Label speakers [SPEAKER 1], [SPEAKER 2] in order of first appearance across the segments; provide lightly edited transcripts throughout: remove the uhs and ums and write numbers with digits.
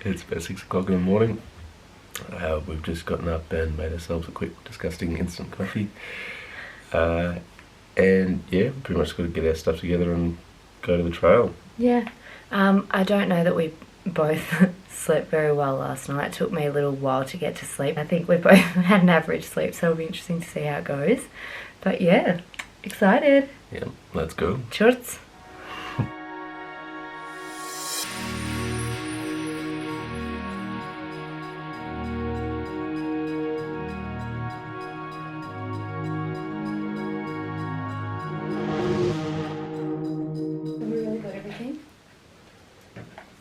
[SPEAKER 1] It's about 6 o'clock in the morning. We've just gotten up and made ourselves a quick, disgusting instant coffee. And yeah, pretty much got to get our stuff together and go to the trail.
[SPEAKER 2] Yeah. I don't know that we both slept very well last night. It took me a little while to get to sleep. I think we both had an average sleep, so it'll be interesting to see how it goes. But yeah, excited.
[SPEAKER 1] Yeah, let's go.
[SPEAKER 2] Cheers.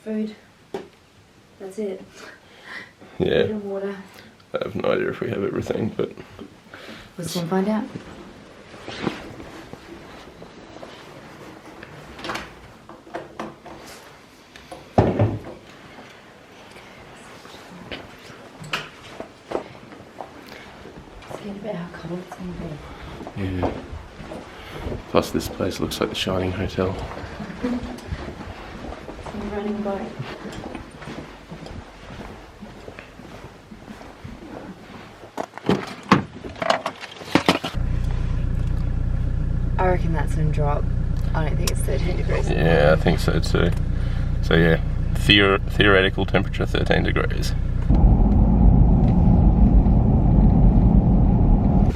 [SPEAKER 2] Food. That's it.
[SPEAKER 1] Yeah.
[SPEAKER 2] Food and water.
[SPEAKER 1] I have no idea if we have everything, but
[SPEAKER 2] We'll soon find out. Forget about how cold it's going to be.
[SPEAKER 1] yeah. Plus this place looks like the Shining Hotel.
[SPEAKER 2] Running boat. I reckon that's gonna drop. I don't think it's 13 degrees.
[SPEAKER 1] Yeah, I think so too. So yeah, theoretical temperature 13 degrees.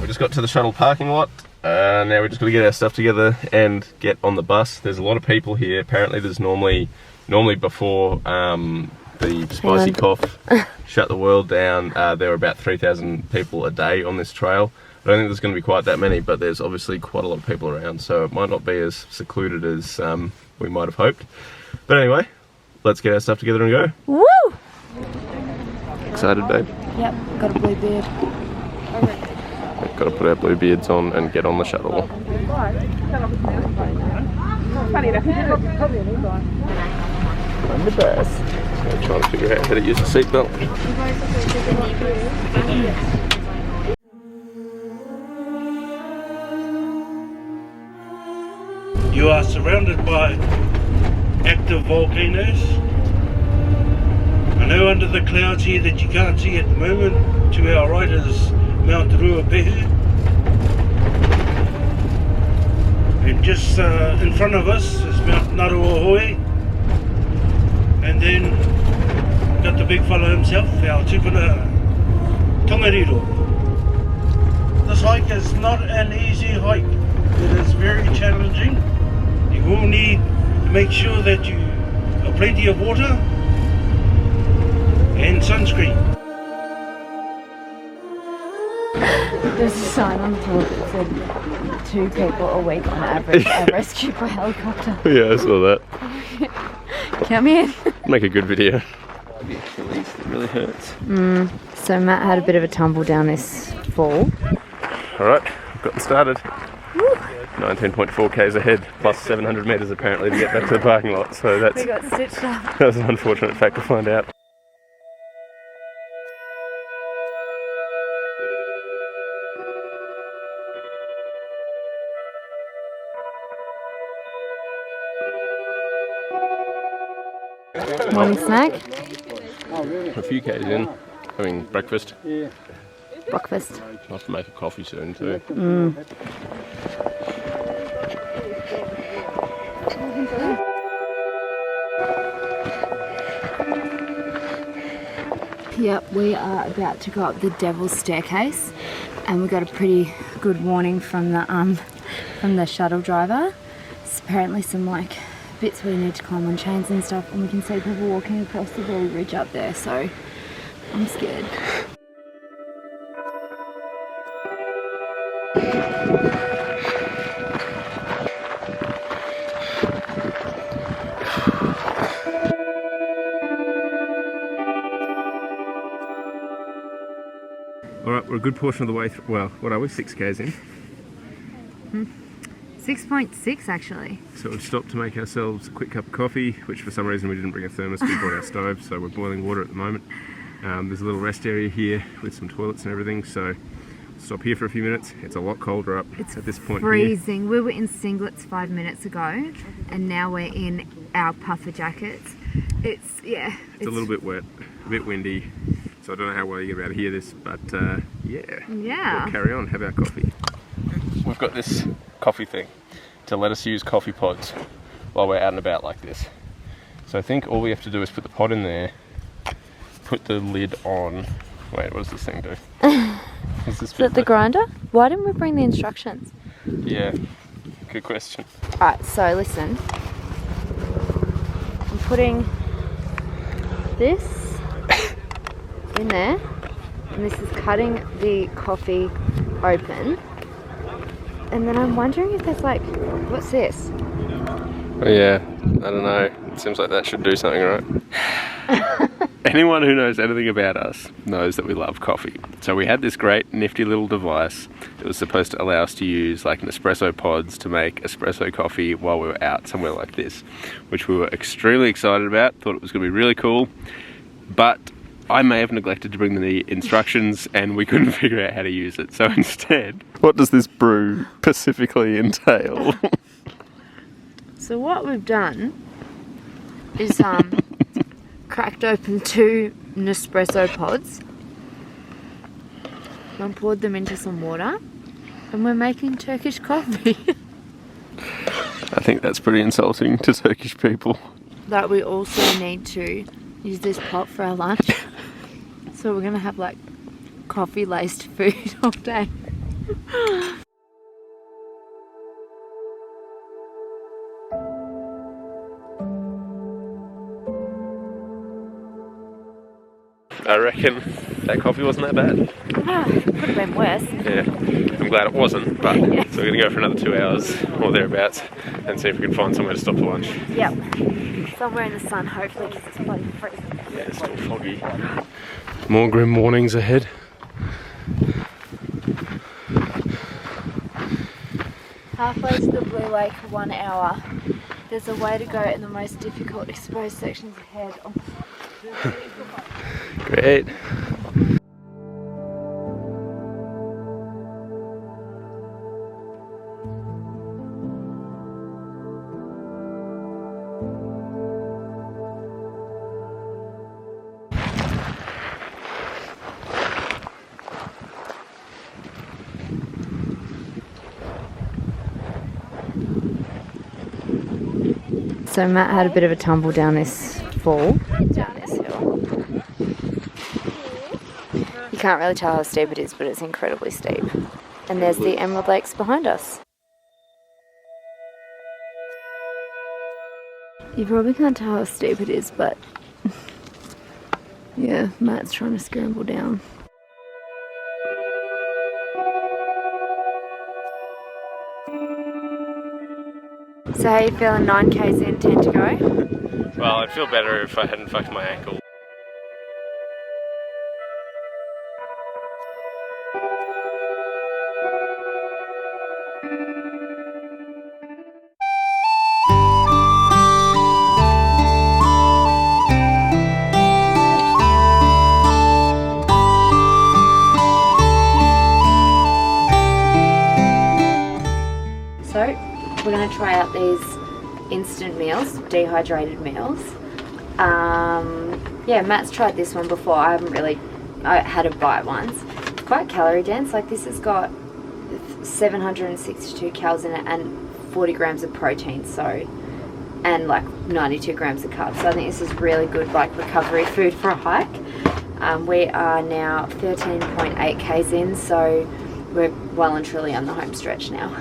[SPEAKER 1] We just got to the shuttle parking lot. Now we're just going to get our stuff together and get on the bus. There's a lot of people here. Apparently there's normally before the spicy cough shut the world down, there were about 3,000 people a day on this trail. I don't think there's going to be quite that many, but there's obviously quite a lot of people around, so it might not be as secluded as we might have hoped. But anyway, let's get our stuff together and go.
[SPEAKER 2] Woo!
[SPEAKER 1] Excited, babe?
[SPEAKER 2] Yep, got a blue beard.
[SPEAKER 1] We've got to put our blue beards on and get on the shuttle. On the bus. So trying to figure out how to use a seatbelt.
[SPEAKER 3] You are surrounded by active volcanoes. I know under the clouds here that you can't see at the moment. To our right is Mount Ruapehu. And just in front of us is Mount Naruahoi. And then got the big fellow himself, our tupuna Tongariro. This hike is not an easy hike. It is very challenging. You will need to make sure that you have plenty of water and sunscreen.
[SPEAKER 2] There's a sign on the door that said 2 people a week on average are rescued by helicopter.
[SPEAKER 1] Yeah, I saw that.
[SPEAKER 2] Come in.
[SPEAKER 1] Make a good video. The Achilles, it really hurts.
[SPEAKER 2] So Matt had a bit of a tumble down this fall.
[SPEAKER 1] Alright, I've gotten started. 19.4 k's ahead, plus 700 metres apparently to get back to the parking lot. So that's
[SPEAKER 2] We got stitched up.
[SPEAKER 1] that was an unfortunate fact to find out.
[SPEAKER 2] Morning snack.
[SPEAKER 1] A few k's in, having breakfast.
[SPEAKER 2] Breakfast.
[SPEAKER 1] I'll have to make a coffee soon too.
[SPEAKER 2] Yep, we are about to go up the Devil's Staircase, and we got a pretty good warning from the shuttle driver. It's apparently some like bits where you need to climb on chains and stuff, and we can see people walking across the very ridge up there, so I'm scared.
[SPEAKER 1] Alright, we're a good portion of the way through. Well, what are we? 6 k's in.
[SPEAKER 2] 6.6 actually.
[SPEAKER 1] So we've stopped to make ourselves a quick cup of coffee, which for some reason we didn't bring a thermos, we brought our stove, so we're boiling water at the moment. There's a little rest area here with some toilets and everything, so stop here for a few minutes. It's a lot colder up at this point.
[SPEAKER 2] Freezing.
[SPEAKER 1] Here.
[SPEAKER 2] We were in singlets 5 minutes ago, and now we're in our puffer jackets. It's a
[SPEAKER 1] little bit wet, a bit windy, so I don't know how well you're going to be able to hear this, but yeah. We'll carry on, have our coffee. We've got this coffee thing to let us use coffee pods while we're out and about like this. So I think all we have to do is put the pod in there, put the lid on. Wait, what does this thing do?
[SPEAKER 2] Is it the grinder? Why didn't we bring the instructions?
[SPEAKER 1] Yeah, good question.
[SPEAKER 2] Alright, so listen. I'm putting this in there, and this is cutting the coffee open. And then I'm wondering if there's like, what's this?
[SPEAKER 1] Oh yeah, I don't know. It seems like that should do something, right? Anyone who knows anything about us knows that we love coffee. So we had this great nifty little device that was supposed to allow us to use like Nespresso pods to make espresso coffee while we were out somewhere like this, which we were extremely excited about, thought it was going to be really cool, but I may have neglected to bring the instructions and we couldn't figure out how to use it. So instead, what does this brew specifically entail?
[SPEAKER 2] So what we've done is cracked open 2 Nespresso pods and poured them into some water, and we're making Turkish coffee.
[SPEAKER 1] I think that's pretty insulting to Turkish people.
[SPEAKER 2] That we also need to use this pot for our lunch. So we're gonna have like coffee laced food all day.
[SPEAKER 1] I reckon that coffee wasn't that bad.
[SPEAKER 2] Could have been worse.
[SPEAKER 1] Yeah, I'm glad it wasn't, but
[SPEAKER 2] Yeah.
[SPEAKER 1] So we're going to go for another 2 hours or thereabouts and see if we can find somewhere to stop for lunch.
[SPEAKER 2] Yep. Somewhere in the sun, hopefully, because it's bloody freezing.
[SPEAKER 1] Yeah, it's still foggy. More grim mornings ahead.
[SPEAKER 2] Halfway to the Blue Lake, 1 hour. There's a way to go in the most difficult exposed sections ahead. Oh.
[SPEAKER 1] Great.
[SPEAKER 2] So Matt had a bit of a tumble down this fall, down this hill. You can't really tell how steep it is, but it's incredibly steep. And there's the Emerald Lakes behind us. You probably can't tell how steep it is, but yeah, Matt's trying to scramble down. So how you feeling? 9k's in, 10 to go?
[SPEAKER 1] Well, I'd feel better if I hadn't fucked my ankle.
[SPEAKER 2] So, we're going to try out these instant meals, dehydrated meals. Yeah, Matt's tried this one before. I had a bite once. It's quite calorie dense. Like, this has got 762 calories in it and 40 grams of protein, and like 92 grams of carbs. So I think this is really good, like, recovery food for a hike. We are now 13.8k's in, so we're well and truly on the home stretch now.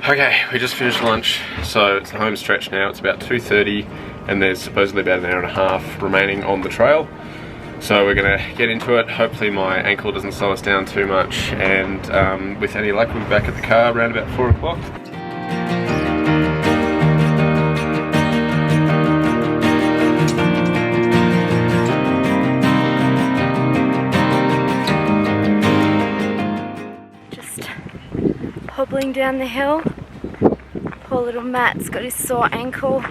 [SPEAKER 1] Okay, we just finished lunch, so it's the home stretch now. It's about 2:30 and there's supposedly about an hour and a half remaining on the trail. So we're gonna get into it. Hopefully my ankle doesn't slow us down too much, and with any luck we'll be back at the car around about 4 o'clock.
[SPEAKER 2] walking down the hill. Poor little Matt's got his sore ankle.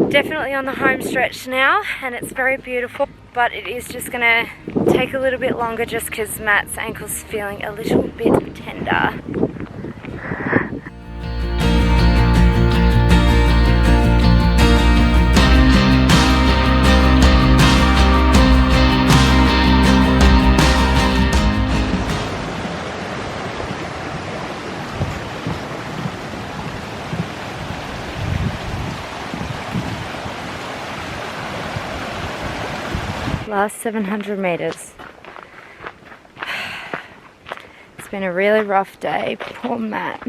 [SPEAKER 2] Definitely on the home stretch now, and it's very beautiful, but it is just gonna take a little bit longer just because Matt's ankle's feeling a little bit tender. Last 700 meters. It's been a really rough day. Poor Matt.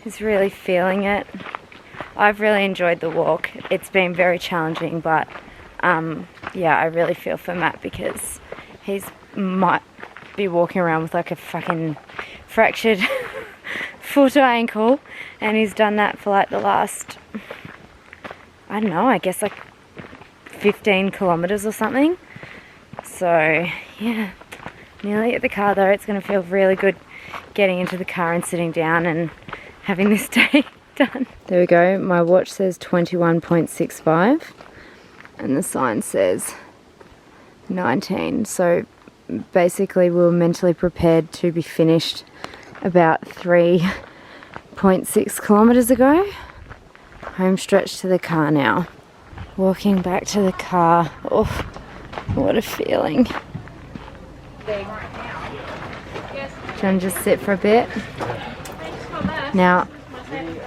[SPEAKER 2] He's really feeling it. I've really enjoyed the walk. It's been very challenging, but yeah, I really feel for Matt because he's might be walking around with like a fucking fractured foot or ankle, and he's done that for like the last, I don't know, I guess like 15 kilometers or something. So yeah, nearly at the car though. It's going to feel really good getting into the car and sitting down and having this day done. There we go. My watch says 21.65 and the sign says 19. So basically we were mentally prepared to be finished about 3.6 kilometers ago. Home stretch to the car now. Walking back to the car. Oh, what a feeling. Do you want to just sit for a bit? Now,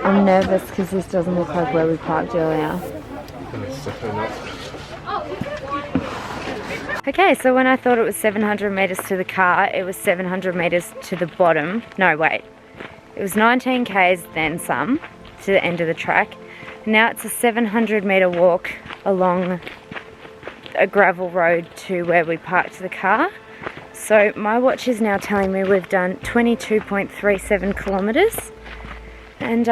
[SPEAKER 2] I'm nervous because this doesn't look like where we parked earlier. Okay, so when I thought it was 700 metres to the car, it was 700 metres to the bottom. No, wait. It was 19 k's then some to the end of the track. Now it's a 700 metre walk along a gravel road to where we parked the car. So my watch is now telling me we've done 22.37 kilometres. And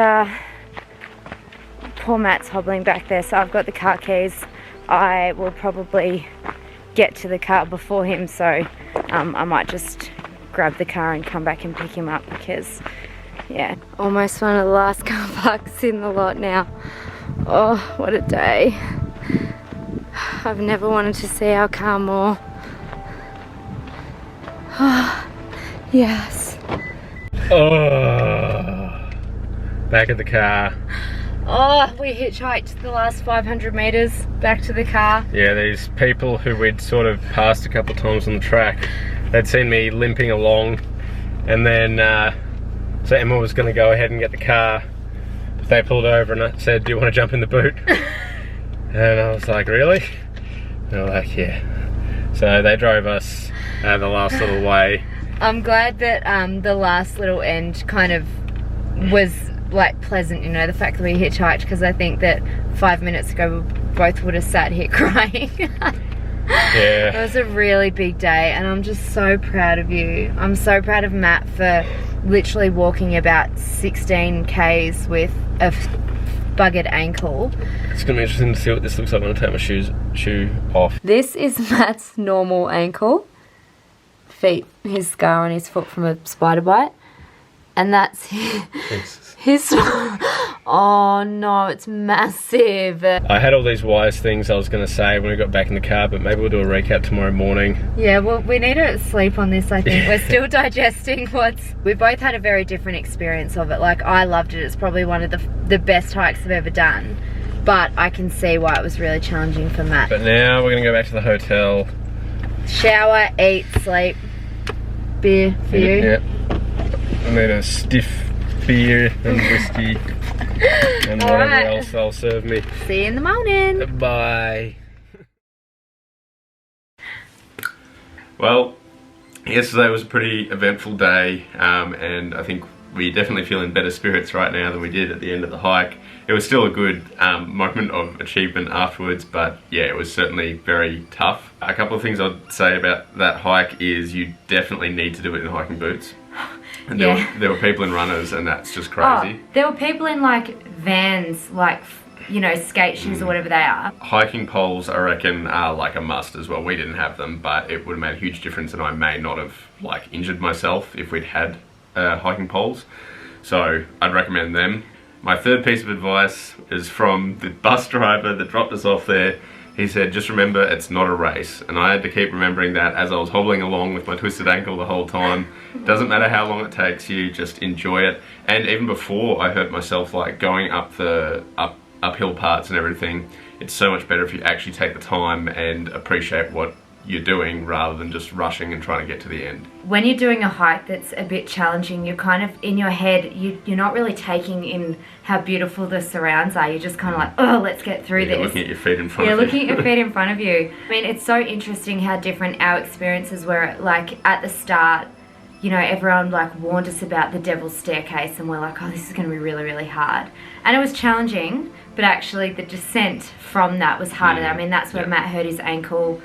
[SPEAKER 2] poor Matt's hobbling back there, so I've got the car keys. I will probably get to the car before him, so I might just grab the car and come back and pick him up because, yeah, almost one of the last car parks in the lot now. Oh, what a day. I've never wanted to see our car more. Oh, yes.
[SPEAKER 1] Oh, back at the car.
[SPEAKER 2] Oh, we hitchhiked the last 500 metres back to the car.
[SPEAKER 1] Yeah, these people who we'd sort of passed a couple of times on the track, they'd seen me limping along, and then so Emma was going to go ahead and get the car. They pulled over and I said, "Do you want to jump in the boot?" And I was like, "Really?" And they were like, "Yeah." So they drove us the last little way.
[SPEAKER 2] I'm glad that the last little end kind of was like pleasant, you know, the fact that we hitchhiked, because I think that 5 minutes ago we both would have sat here crying.
[SPEAKER 1] Yeah.
[SPEAKER 2] It was a really big day and I'm just so proud of you. I'm so proud of Matt for literally walking about 16 k's with a buggered ankle.
[SPEAKER 1] It's gonna be interesting to see what this looks like when I take my shoe off.
[SPEAKER 2] This is Matt's normal ankle. Feet, his scar on his foot from a spider bite. And that's his oh no, it's massive.
[SPEAKER 1] I had all these wise things I was going to say when we got back in the car, but maybe we'll do a recap tomorrow morning.
[SPEAKER 2] Yeah, well, we need to sleep on this, I think. We're still digesting we both had a very different experience of it. Like, I loved it. It's probably one of the best hikes I've ever done. But I can see why it was really challenging for Matt.
[SPEAKER 1] But now we're going to go back to the hotel.
[SPEAKER 2] Shower, eat, sleep. Beer for you.
[SPEAKER 1] Yep. I need a stiff beer and whiskey and whatever else they'll serve me.
[SPEAKER 2] See you in the morning.
[SPEAKER 1] Bye. Well, yesterday was a pretty eventful day, and I think we definitely feel in better spirits right now than we did at the end of the hike. It was still a good moment of achievement afterwards, but yeah, it was certainly very tough. A couple of things I'd say about that hike is you definitely need to do it in hiking boots. And there were people in runners, and that's just crazy.
[SPEAKER 2] Oh, there were people in like vans, like you know, skate shoes or whatever they are.
[SPEAKER 1] Hiking poles, I reckon, are like a must as well. We didn't have them, but it would have made a huge difference, and I may not have like injured myself if we'd had hiking poles. So I'd recommend them. My third piece of advice is from the bus driver that dropped us off there. He said, just remember, it's not a race. And I had to keep remembering that as I was hobbling along with my twisted ankle the whole time. Doesn't matter how long it takes you, just enjoy it. And even before I hurt myself, like going up the uphill parts and everything, it's so much better if you actually take the time and appreciate what you're doing rather than just rushing and trying to get to the end.
[SPEAKER 2] When you're doing a hike that's a bit challenging, you're kind of in your head, you're not really taking in how beautiful the surrounds are. You're just kind of like, oh, let's get through this.
[SPEAKER 1] You're looking at your feet in front of you.
[SPEAKER 2] You're looking at your feet in front of you. I mean, it's so interesting how different our experiences were. Like at the start, you know, everyone like warned us about the Devil's Staircase, and we're like, oh, this is going to be really, really hard. And it was challenging, but actually the descent from that was harder. I mean, that's where Matt hurt his ankle.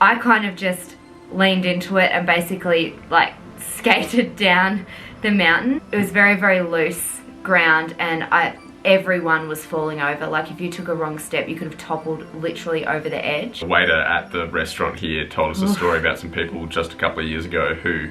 [SPEAKER 2] I kind of just leaned into it and basically like skated down the mountain. It was very, very loose ground, and everyone was falling over. Like if you took a wrong step, you could have toppled literally over the edge.
[SPEAKER 1] The waiter at the restaurant here told us a story about some people just a couple of years ago who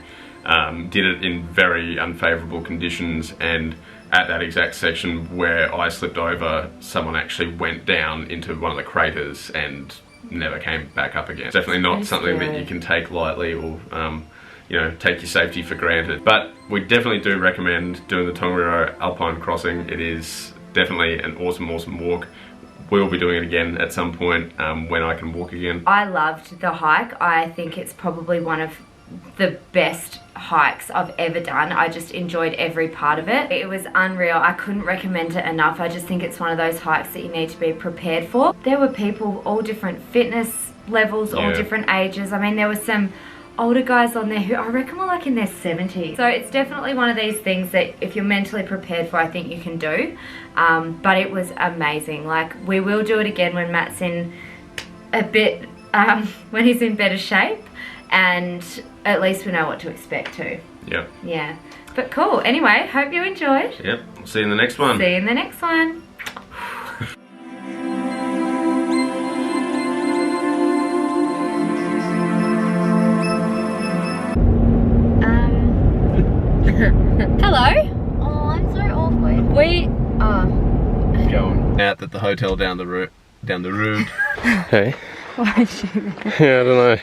[SPEAKER 1] did it in very unfavourable conditions, and at that exact section where I slipped over, someone actually went down into one of the craters and never came back up again. It's definitely not something that you can take lightly or you know, take your safety for granted. But we definitely do recommend doing the Tongariro Alpine Crossing. It is definitely an awesome, awesome walk. We'll be doing it again at some point when I can walk again.
[SPEAKER 2] I loved the hike. I think it's probably one of the best hikes I've ever done. I just enjoyed every part of it. It was unreal. I couldn't recommend it enough. I just think it's one of those hikes that you need to be prepared for. There were people all different fitness levels, all different ages. I mean, there were some older guys on there who I reckon were like in their 70s. So it's definitely one of these things that if you're mentally prepared for, I think you can do. But it was amazing. Like, we will do it again when Matt's in a bit, when he's in better shape, and at least we know what to expect too.
[SPEAKER 1] Yep.
[SPEAKER 2] Yeah. But cool. Anyway, hope you enjoyed.
[SPEAKER 1] Yep. See you in the next one.
[SPEAKER 2] See you in the next one. Hello.
[SPEAKER 4] Oh, I'm so awkward.
[SPEAKER 2] We are
[SPEAKER 1] going out at the hotel down the road.
[SPEAKER 5] Hey.
[SPEAKER 4] Why is she there?
[SPEAKER 5] Yeah, I don't know.